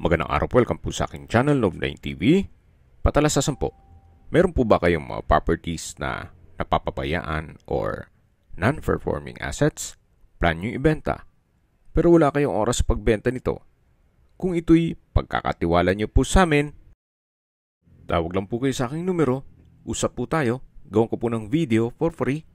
Magandang araw po, welcome po sa aking channel, Love9 TV. Patalasasan po, meron po ba kayong mga properties na napapabayaan or non-performing assets? Plan nyo ibenta, pero wala kayong oras sa pagbenta nito. Kung ito'y pagkakatiwala nyo po sa amin, tawag lang po kayo sa aking numero, usap po tayo, gawin ko po ng video for free.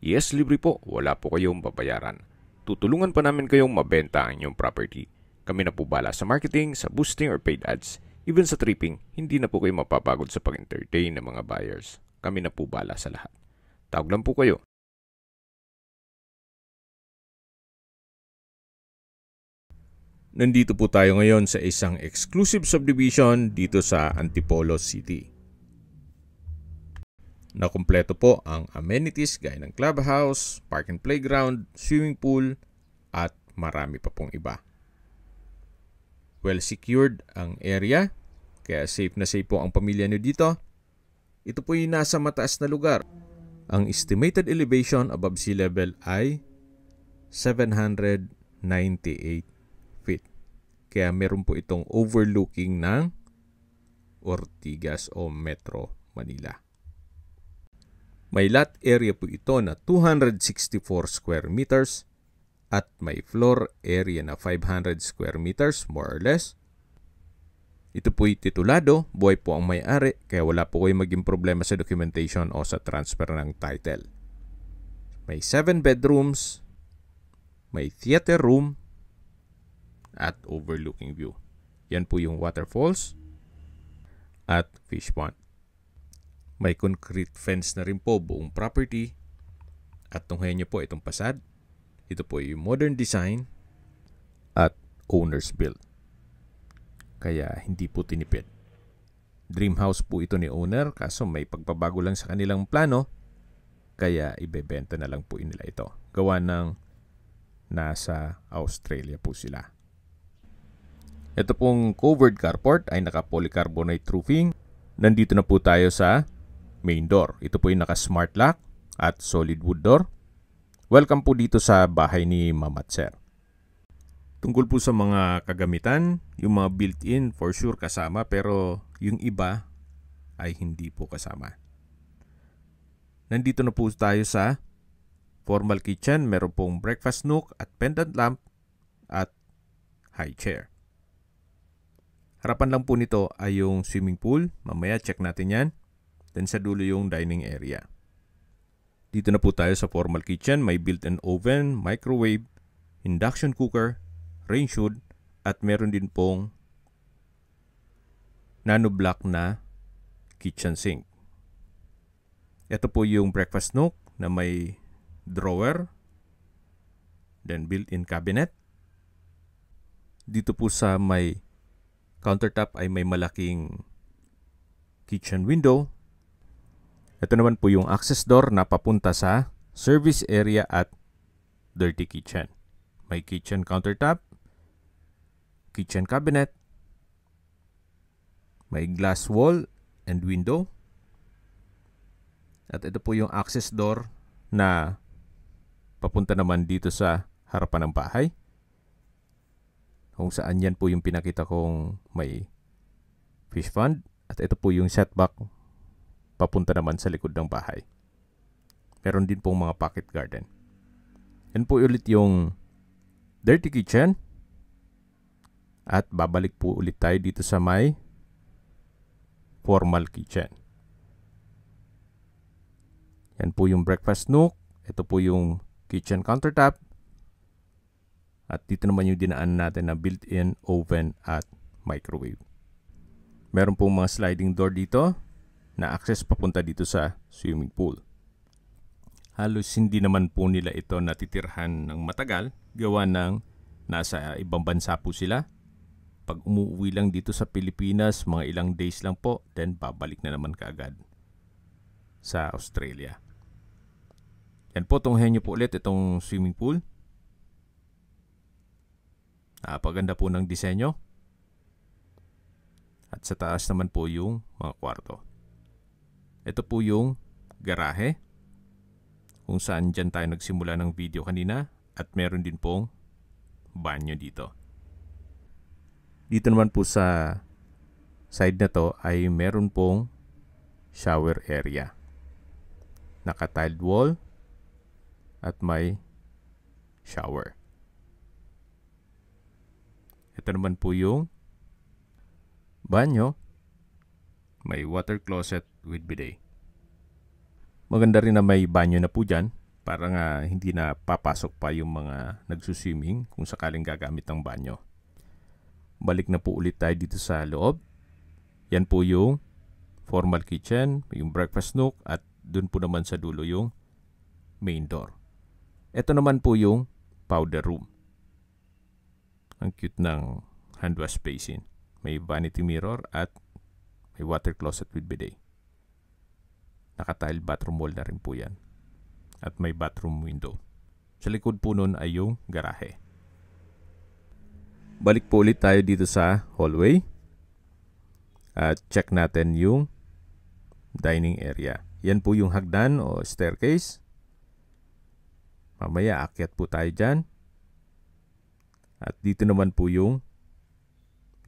Yes, libre po, wala po kayong babayaran. Tutulungan pa namin kayong mabenta ang inyong property. Kami na po bala sa marketing, sa boosting or paid ads. Even sa tripping, hindi na po kayo mapapagod sa pag-entertain ng mga buyers. Kami na po bala sa lahat. Tawag lang po kayo. Nandito po tayo ngayon sa isang exclusive subdivision dito sa Antipolo City. Nakumpleto po ang amenities gaya ng clubhouse, park and playground, swimming pool, at marami pa pong iba. Well secured ang area, kaya safe na safe po ang pamilya nyo dito. Ito po yung nasa mataas na lugar. Ang estimated elevation above sea level ay 798 feet. Kaya meron po itong overlooking ng Ortigas o Metro Manila. May lot area po ito na 264 square meters at may floor area na 500 square meters more or less. Ito po'y titulado, buhay po ang may-ari, kaya wala po kayong maging problema sa documentation o sa transfer ng title. May 7 bedrooms, may theater room, at overlooking view. Yan po yung waterfalls at fish pond. May concrete fence na rin po buong property. At tunghayan nyo po itong pasad. Ito po yung modern design at owner's built. Kaya hindi po tinipid. Dream house po ito ni owner kaso may pagbabago lang sa kanilang plano. Kaya ibebenta na lang po nila ito. Gawa ng nasa Australia po sila. Ito pong covered carport ay naka-polycarbonate roofing. Nandito na po tayo sa main door. Ito po yung naka-smart lock at solid wood door. Welcome po dito sa bahay ni Ma'am at Sir. Tungkol po sa mga kagamitan, yung mga built-in for sure kasama pero yung iba ay hindi po kasama. Nandito na po tayo sa formal kitchen. Meron pong breakfast nook at pendant lamp at high chair. Harapan lang po nito ay yung swimming pool. Mamaya check natin yan. Then sa dulo yung dining area. Dito na po tayo sa formal kitchen. May built-in oven, microwave, induction cooker, range hood, at meron din pong nano-block na kitchen sink. Ito po yung breakfast nook na may drawer, then built-in cabinet. Dito po sa may countertop ay may malaking kitchen window. Ito naman po yung access door na papunta sa service area at dirty kitchen. May kitchen countertop, kitchen cabinet, may glass wall and window. At ito po yung access door na papunta naman dito sa harapan ng bahay. Kung saan yan po yung pinakita kong may fish pond. At ito po yung setback papunta naman sa likod ng bahay. Meron din pong mga pocket garden. Yan po ulit yung dirty kitchen. At babalik po ulit tayo dito sa may formal kitchen. Yan po yung breakfast nook. Ito po yung kitchen countertop. At dito naman yung dinaan natin na built-in oven at microwave. Meron pong mga sliding door dito na access papunta dito sa swimming pool. Halos hindi naman po nila ito natitirhan ng matagal. Gawa ng nasa ibang bansa po sila. Pag umuwi lang dito sa Pilipinas, mga ilang days lang po, then babalik na naman kaagad sa Australia. Yan po, tunghayan nyo po ulit itong swimming pool. Napaganda po ng disenyo. At sa taas naman po yung mga kwarto. Ito po yung garahe kung saan dyan tayo nagsimula ng video kanina at meron din pong banyo dito. Dito naman po sa side na to ay meron pong shower area. Naka-tiled wall at may shower. Ito naman po yung banyo. May water closet with bidet. Maganda rin na may banyo na po dyan para nga hindi na papasok pa yung mga nagsuswimming kung sakaling gagamit ng banyo. Balik na po ulit tayo dito sa loob. Yan po yung formal kitchen, yung breakfast nook, at dun po naman sa dulo yung main door. Ito naman po yung powder room. Ang cute ng hand wash basin. May vanity mirror at may water closet with bidet. Naka-tile bathroom wall na rin po yan. At may bathroom window. Sa likod po nun ay yung garahe. Balik po ulit tayo dito sa hallway. At check natin yung dining area. Yan po yung hagdan o staircase. Mamaya akyat po tayo dyan. At dito naman po yung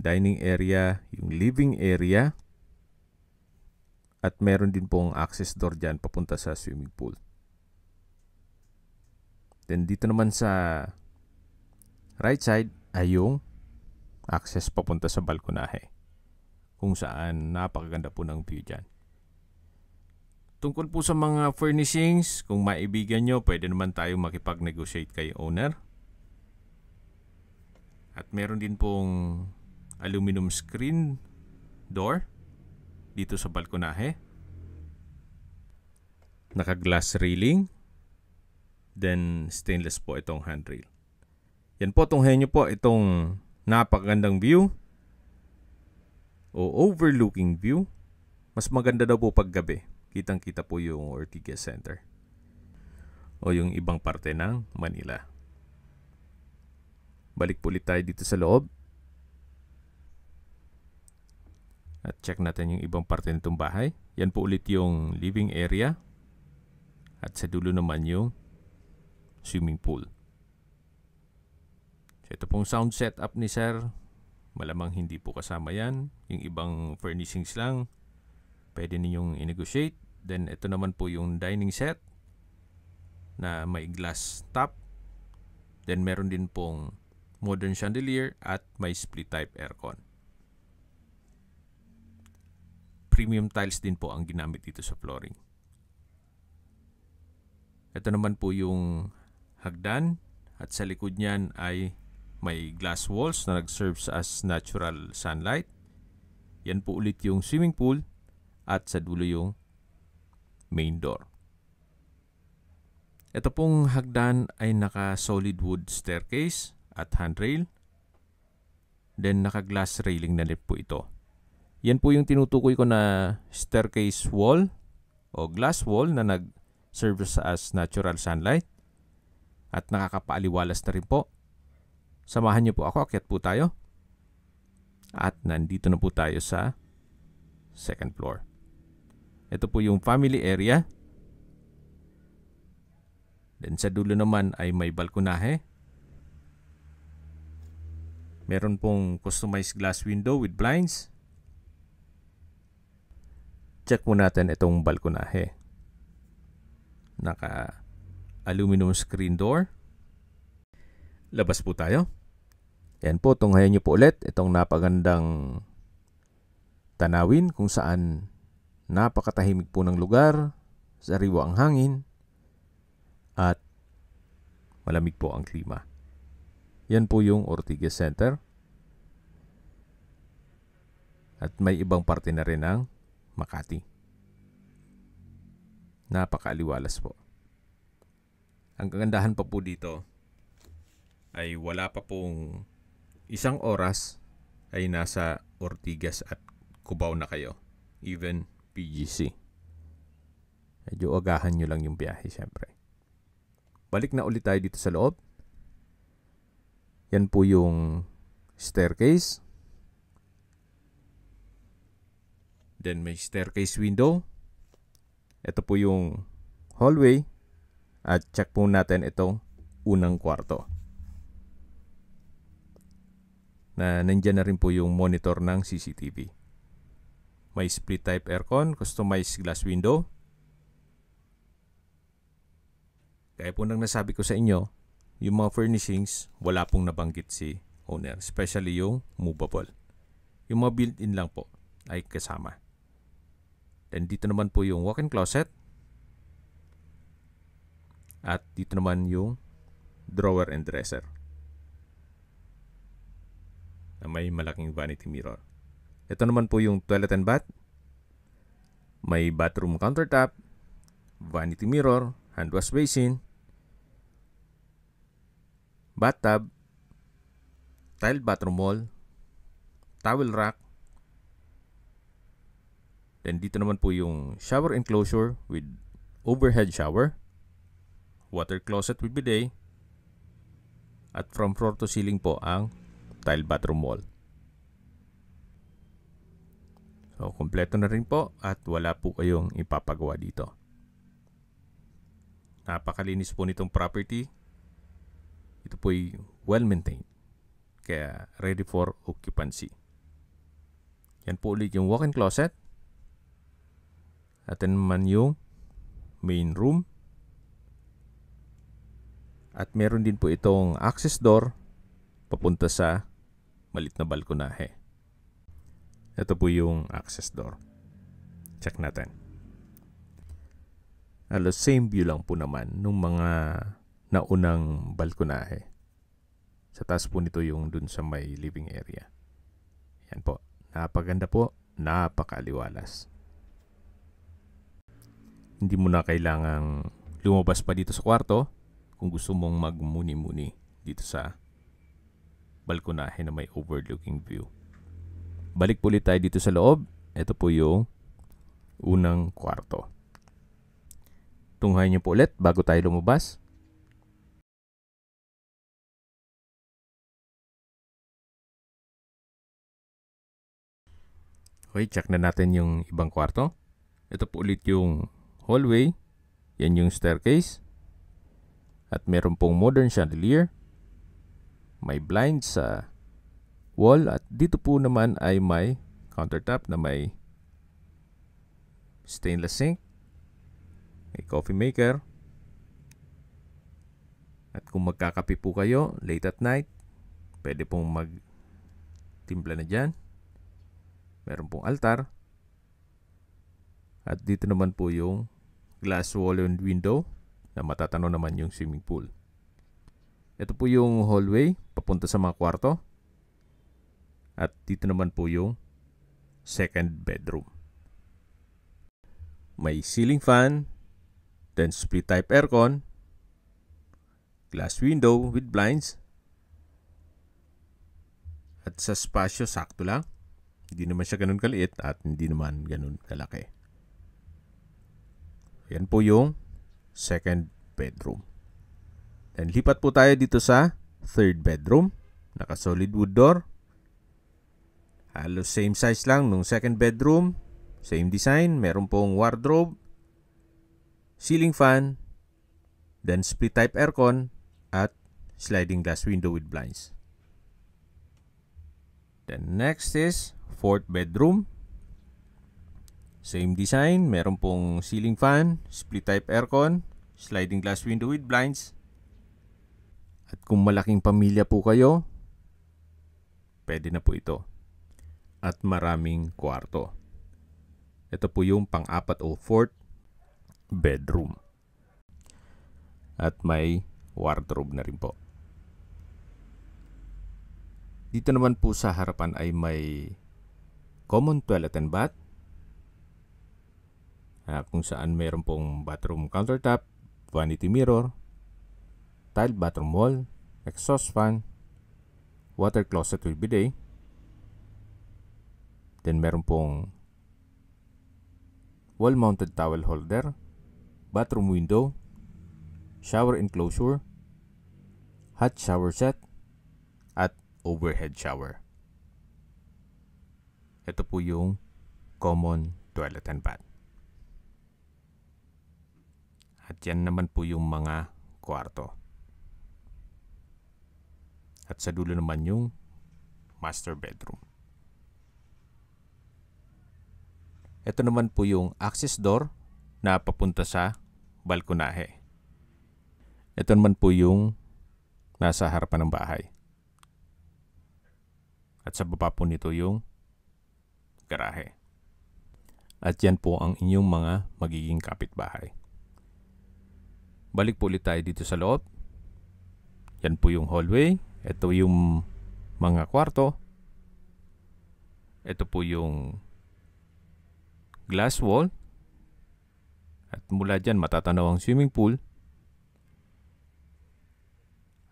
dining area, yung living area. At meron din pong access door dyan papunta sa swimming pool. Then dito naman sa right side ay yung access papunta sa balkonahe, kung saan napakaganda po ng view dyan. Tungkol po sa mga furnishings, kung maibigan nyo, pwede naman tayo makipag-negotiate kay owner. At meron din pong aluminum screen door dito sa balkonahe. Naka-glass railing. Then stainless po itong handrail. Yan po, tunghayan nyo po itong napakagandang view o overlooking view. Mas maganda daw po pag gabi. Kitang-kita po yung Ortigas Center o yung ibang parte ng Manila. Balik po ulit tayo dito sa loob. At check natin yung ibang parte nitong bahay. Yan po ulit yung living area. At sa dulo naman yung swimming pool. So ito pong sound setup ni Sir. Malamang hindi po kasama yan. Yung ibang furnishings lang, pwede ninyong i-negotiate. Then ito naman po yung dining set na may glass top. Then meron din pong modern chandelier at may split type aircon. Premium tiles din po ang ginamit dito sa flooring. Ito naman po yung hagdan at sa likod niyan ay may glass walls na nag-serves as natural sunlight. Yan po ulit yung swimming pool at sa dulo yung main door. Ito pong hagdan ay naka solid wood staircase at handrail. Then naka-glass railing na rin po ito. Yan po yung tinutukoy ko na staircase wall o glass wall na nag-serve as natural sunlight at nakakapaaliwalas na rin po. Samahan niyo po ako, akyat po tayo. At nandito na po tayo sa second floor. Ito po yung family area. Then sa dulo naman ay may balkonahe. Meron pong customized glass window with blinds. Check mo natin itong balkonahe. Naka aluminum screen door. Labas po tayo. Yan po, tunghayan nyo po ulit itong napagandang tanawin kung saan napakatahimik po ng lugar, sariwa ang hangin, at malamig po ang klima. Yan po yung Ortigas Center. At may ibang parte na rin ng Makati. Napakaaliwalas po. Ang kagandahan pa po dito ay wala pa pong isang oras ay nasa Ortigas at Cubao na kayo. Even PGC. Medyo agahan nyo lang yung biyahe syempre. Balik na ulit tayo dito sa loob. Yan po yung staircase. Then may staircase window. Ito po yung hallway. At check po natin itong unang kwarto. na nandyan na rin po yung monitor ng CCTV. May split type aircon, customized glass window. Kaya po nang nasabi ko sa inyo, yung mga furnishings, wala pong nabanggit si owner, especially yung movable. Yung mga built-in lang po ay kasama. Then dito naman po yung walk-in closet. At dito naman yung drawer and dresser na may malaking vanity mirror. Ito naman po yung toilet and bath. May bathroom countertop, vanity mirror, hand wash basin, bathtub, tiled bathroom wall, towel rack. Then dito naman po yung shower enclosure with overhead shower, water closet with bidet, at from floor to ceiling po ang tile bathroom wall. So, kompleto na rin po at wala po kayong ipapagawa dito. Napakalinis po nitong property. Ito po ay well-maintained. Kaya ready for occupancy. Yan po ulit yung walk-in closet. At naman yung main room. At meron din po itong access door papunta sa malit na balkonahe. Ito po yung access door. Check natin. Halos same view lang po naman nung mga naunang balkonahe. Sa taas po nito yung dun sa may living area. Yan po. Napaganda po. Napakaliwalas. Hindi mo na kailangang lumabas pa dito sa kwarto kung gusto mong magmuni-muni dito sa balkonahe na may overlooking view. Balik po ulit tayo dito sa loob. Ito po yung unang kwarto. Tunghayan niyo po ulit bago tayo lumabas. Okay, check na natin yung ibang kwarto. Ito po ulit yung hallway. Yan yung staircase. At meron pong modern chandelier. May blinds sa wall. At dito po naman ay may countertop na may stainless sink. May coffee maker. At kung magkakape po kayo late at night, pwede pong magtimpla na dyan. Meron pong altar. At dito naman po yung glass wall and window na matatanaw naman yung swimming pool. Ito po yung hallway papunta sa mga kwarto. At dito naman po yung second bedroom. May ceiling fan, then split type aircon, glass window with blinds. At sa spasyo sakto lang. Hindi naman siya ganun kaliit at hindi naman ganun kalaki. Yan po yung second bedroom. Then lipat po tayo dito sa third bedroom. Naka solid wood door. Halos same size lang nung second bedroom. Same design. Meron pong wardrobe, ceiling fan, then split type aircon, at sliding glass window with blinds. Then next is fourth bedroom. Same design. Meron pong ceiling fan, split type aircon, sliding glass window with blinds. At kung malaking pamilya po kayo, pwede na po ito. At maraming kwarto. Ito po yung pang-apat o fourth bedroom. At may wardrobe na rin po. Dito naman po sa harapan ay may common toilet and bath. Kung saan meron pong bathroom countertop, vanity mirror, tiled bathroom wall, exhaust fan, water closet with bidet. Then meron pong wall-mounted towel holder, bathroom window, shower enclosure, hot shower set, at overhead shower. Ito po yung common toilet and bath. At yan naman po yung mga kwarto. At sa dulo naman yung master bedroom. Ito naman po yung access door na papunta sa balkonahe. Ito naman po yung nasa harapan ng bahay. At sa baba po nito yung garahe. At yan po ang inyong mga magiging kapitbahay. Balik po ulit tayo dito sa loob. Yan po yung hallway. Ito yung mga kwarto. Ito po yung glass wall. At mula dyan matatanaw ang swimming pool.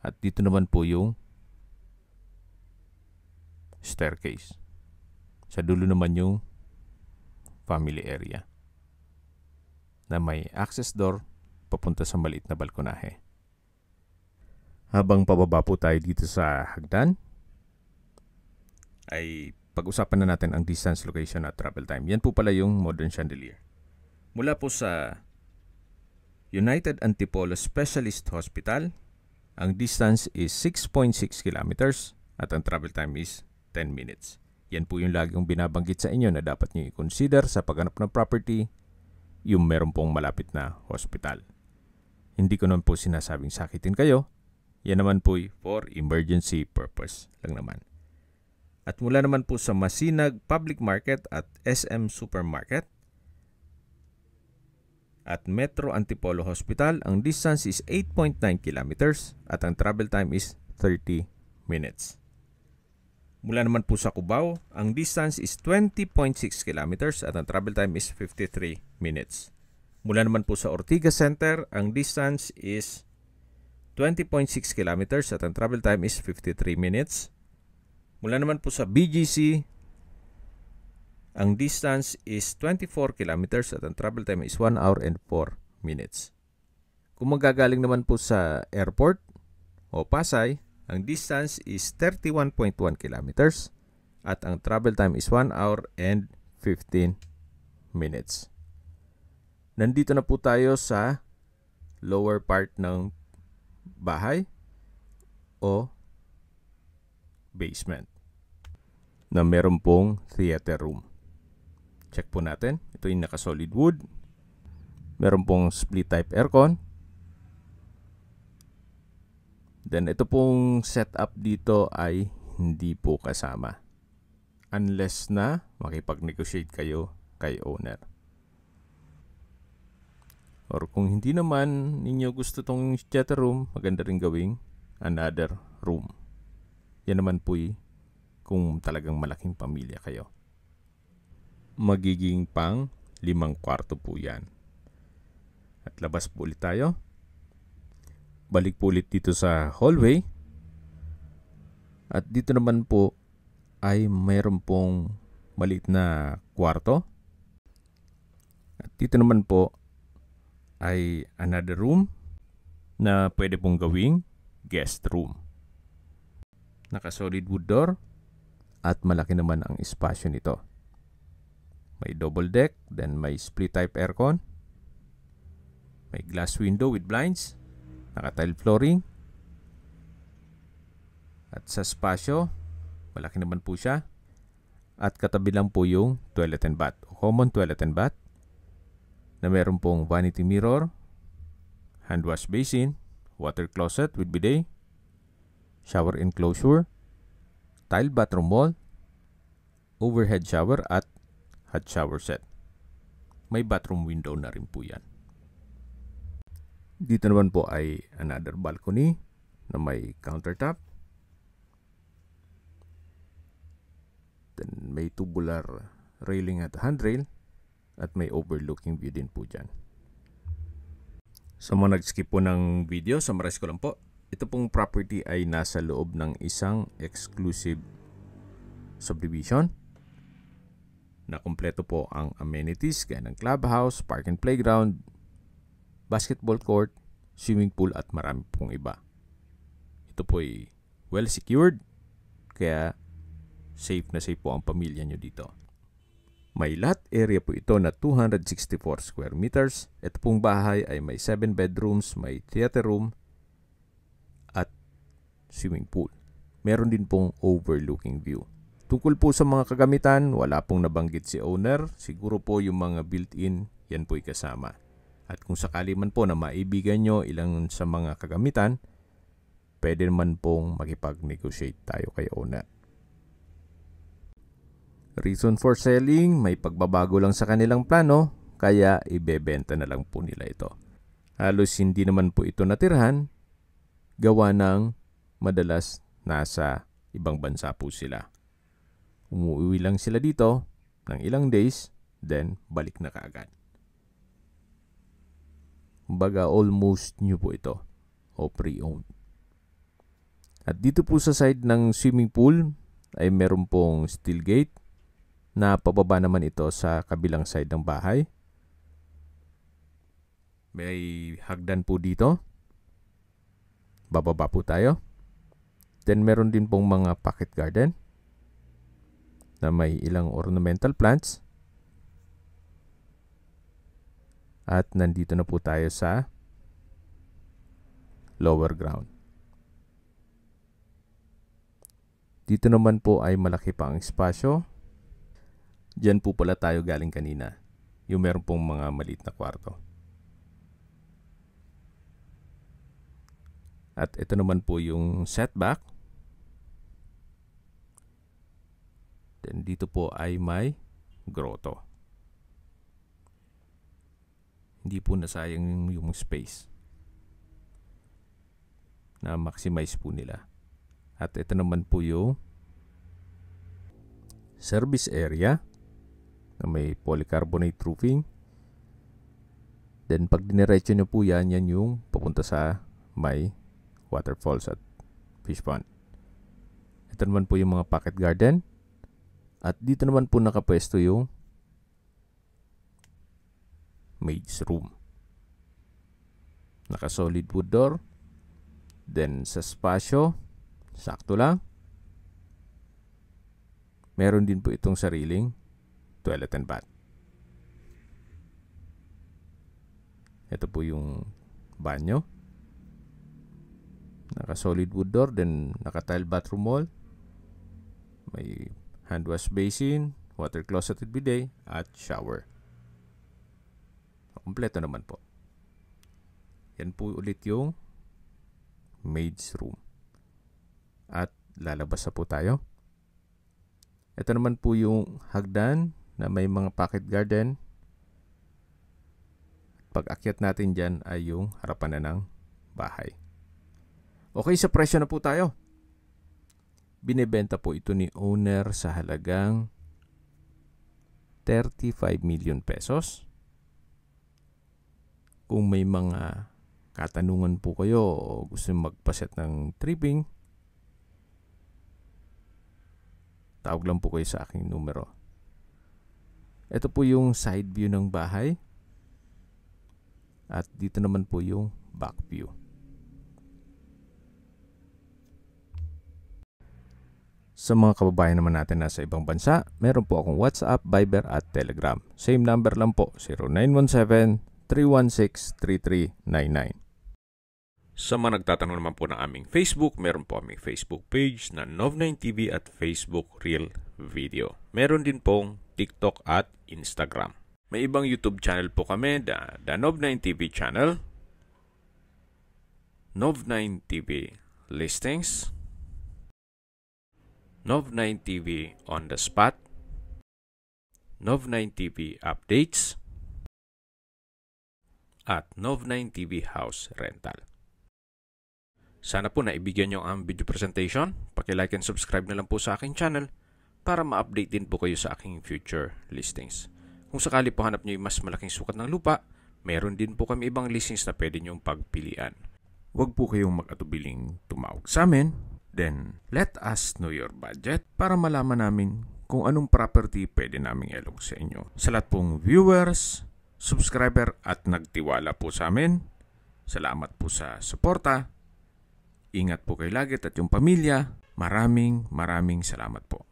At dito naman po yung staircase. Sa dulo naman yung family area na may access door papunta sa maliit na balkonahe. Habang pababa po tayo dito sa hagdan, ay pag-usapan na natin ang distance, location at travel time. Yan po pala yung modern chandelier. Mula po sa United Antipolo Specialist Hospital, ang distance is 6.6 kilometers at ang travel time is 10 minutes. Yan po yung laging binabanggit sa inyo na dapat nyo i-consider sa paghanap ng property, yung meron pong malapit na hospital. Hindi ko naman po sinasabing sakitin kayo. Yan naman po for emergency purpose lang naman. At mula naman po sa Masinag Public Market at SM Supermarket at Metro Antipolo Hospital, ang distance is 8.9 kilometers at ang travel time is 30 minutes. Mula naman po sa Cubao, ang distance is 20.6 kilometers at ang travel time is 53 minutes. Mula naman po sa Ortigas Center, ang distance is 20.6 kilometers at ang travel time is 53 minutes. Mula naman po sa BGC, ang distance is 24 kilometers at ang travel time is 1 hour and 4 minutes. Kung magagaling naman po sa airport o Pasay, ang distance is 31.1 kilometers at ang travel time is 1 hour and 15 minutes. Nandito na po tayo sa lower part ng bahay o basement na meron pong theater room. Check po natin. Ito yung naka-solid wood. Meron pong split type aircon. Then ito pong setup dito ay hindi po kasama. Unless na makipag-negotiate kayo kay owner. Or kung hindi naman ninyo gusto tong theater room, maganda rin gawing another room. Yan naman po kung talagang malaking pamilya kayo. Magiging pang 5 kwarto po yan. At labas po ulit tayo. Balik po ulit dito sa hallway. At dito naman po ay mayroon pong maliit na kwarto. At dito naman po ay another room na pwede pong gawing guest room. Naka-solid wood door at malaki naman ang espasyo nito. May double deck, then may split type aircon. May glass window with blinds. Naka-tile flooring. At sa espasyo, malaki naman po siya. At katabi lang po yung toilet and bath, o common toilet and bath, na meron pong vanity mirror, hand wash basin, water closet with bidet, shower enclosure, tile bathroom wall, overhead shower at hot shower set. May bathroom window na rin po yan. Dito naman po ay another balcony na may countertop. Then may tubular railing at handrail at may overlooking view din po dyan. Sa mga nag-skip po ng video, summarize ko lang po. Ito pong property ay nasa loob ng isang exclusive subdivision na kumpleto po ang amenities gaya ng clubhouse, park and playground, basketball court, swimming pool at marami pong iba. Ito po ay well secured kaya safe na safe po ang pamilya nyo dito. May lot area po ito na 264 square meters. Ito pong bahay ay may 7 bedrooms, may theater room at swimming pool. meron din pong overlooking view. Tungkol po sa mga kagamitan, wala pong nabanggit si owner. Siguro po yung mga built-in, yan po'y kasama. At kung sakali man po na maibigan nyo ilang sa mga kagamitan, pwede naman pong makipag-negotiate tayo kay owner. Reason for selling, may pagbabago lang sa kanilang plano, kaya ibebenta na lang po nila ito. Halos hindi naman po ito natirhan, gawa ng madalas nasa ibang bansa po sila. Umuwi lang sila dito ng ilang days, then balik na kaagad. Kumbaga almost new po ito o pre-owned. At dito po sa side ng swimming pool ay meron pong steel gate na pababa naman ito sa kabilang side ng bahay. May hagdan po dito. Bababa po tayo. Then meron din pong mga pocket garden na may ilang ornamental plants. At nandito na po tayo sa lower ground. Dito naman po ay malaki pa ang espasyo. Diyan po pala tayo galing kanina. Yung meron pong mga maliit na kwarto. At ito naman po yung setback. Then dito po ay may grotto. Hindi po nasayang yung space. Na-maximize po nila. At ito naman po yung service area na may polycarbonate roofing. Then pag diniretso nyo po yan yung papunta sa may waterfalls at fish pond. Ito naman po yung mga pocket garden. At dito naman po nakapwesto yung maid's room. Naka-solid wood door. Then sa spasyo, sakto lang. Meron din po itong sariling toilet and bath. Ito po yung banyo. Naka-solid wood door, then naka-tile bathroom wall. May hand wash basin, water closet with bidet, at shower. Kompleto naman po. Yan po ulit yung maid's room. At lalabas na po tayo. Ito naman po yung hagdan na may mga pocket garden. Pag akyat natin dyan ay yung harapan na ng bahay. Okay, sa presyo na po tayo. Binebenta po ito ni owner sa halagang 35 million pesos. Kung may mga katanungan po kayo o gusto magpaset ng tripping, tawag lang po kayo sa aking numero. Ito po yung side view ng bahay. At dito naman po yung back view. Sa mga kababayan naman natin nasa ibang bansa, meron po akong WhatsApp, Viber at Telegram. Same number lang po, 0917-316-3399. Sa mga nagtatanong naman po ng aming Facebook, meron po aming Facebook page na Nov9TV at Facebook Real Video. Meron din pong TikTok at Instagram. May ibang YouTube channel po kami, the Nov9TV channel, Nov9TV Listings, Nov9TV On The Spot, Nov9TV Updates, at Nov9TV House Rental. Sana po naibigyan nyo ang video presentation. Paki-like and subscribe na lang po sa aking channel para ma-update din po kayo sa aking future listings. Kung sakali po hanap nyo yung mas malaking sukat ng lupa, meron din po kami ibang listings na pwede nyong pagpilian. Huwag po kayong mag-atubiling tumawag sa amin. Then, let us know your budget para malaman namin kung anong property pwede naming ilog sa inyo. Sa lahat pong viewers, subscriber at nagtiwala po sa amin, salamat po sa suporta. Ingat po kayo lagi at yung pamilya. Maraming salamat po.